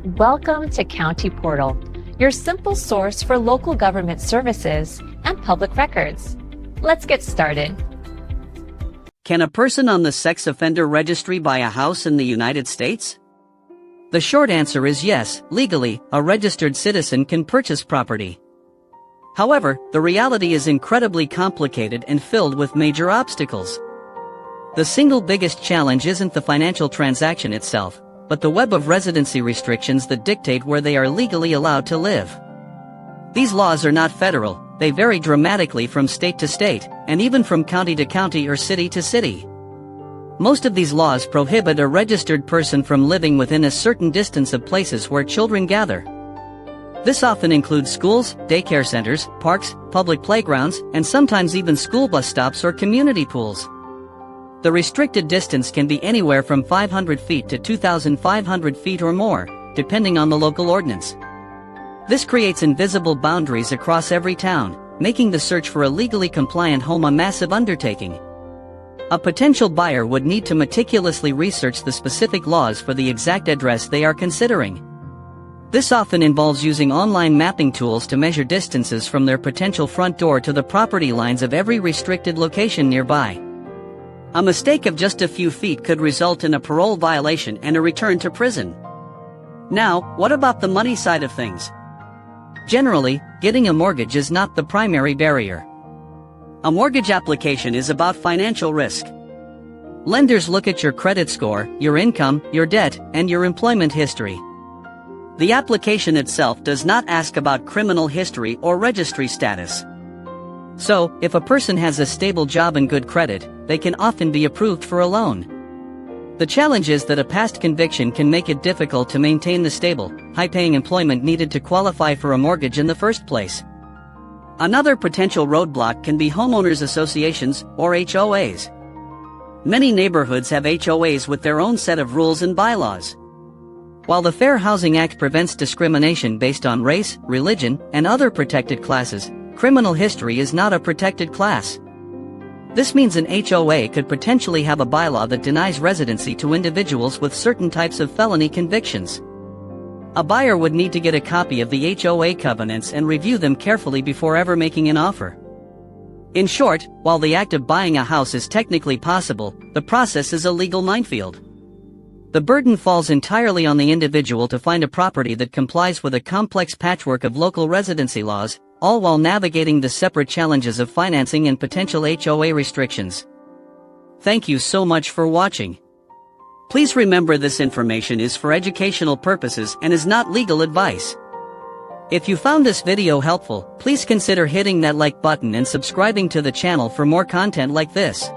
Welcome to County Portal, your simple source for local government services and public records. Let's get started. Can a person on the sex offender registry buy a house in the United States? The short answer is yes. Legally, a registered citizen can purchase property. However, the reality is incredibly complicated and filled with major obstacles. The single biggest challenge isn't the financial transaction itself, but the web of residency restrictions that dictate where they are legally allowed to live. These laws are not federal, they vary dramatically from state to state, and even from county to county or city to city. Most of these laws prohibit a registered person from living within a certain distance of places where children gather. This often includes schools, daycare centers, parks, public playgrounds, and sometimes even school bus stops or community pools. The restricted distance can be anywhere from 500 feet to 2,500 feet or more, depending on the local ordinance. This creates invisible boundaries across every town, making the search for a legally compliant home a massive undertaking. A potential buyer would need to meticulously research the specific laws for the exact address they are considering. This often involves using online mapping tools to measure distances from their potential front door to the property lines of every restricted location nearby. A mistake of just a few feet could result in a parole violation and a return to prison. Now, what about the money side of things? Generally, getting a mortgage is not the primary barrier. A mortgage application is about financial risk. Lenders look at your credit score, your income, your debt, and your employment history. The application itself does not ask about criminal history or registry status. So, if a person has a stable job and good credit, they can often be approved for a loan. The challenge is that a past conviction can make it difficult to maintain the stable, high-paying employment needed to qualify for a mortgage in the first place. Another potential roadblock can be homeowners associations, or HOAs. Many neighborhoods have HOAs with their own set of rules and bylaws. While the Fair Housing Act prevents discrimination based on race, religion, and other protected classes, criminal history is not a protected class. This means an HOA could potentially have a bylaw that denies residency to individuals with certain types of felony convictions. A buyer would need to get a copy of the HOA covenants and review them carefully before ever making an offer. In short, while the act of buying a house is technically possible, the process is a legal minefield. The burden falls entirely on the individual to find a property that complies with a complex patchwork of local residency laws, all while navigating the separate challenges of financing and potential HOA restrictions. Thank you so much for watching. Please remember this information is for educational purposes and is not legal advice. If you found this video helpful, please consider hitting that like button and subscribing to the channel for more content like this.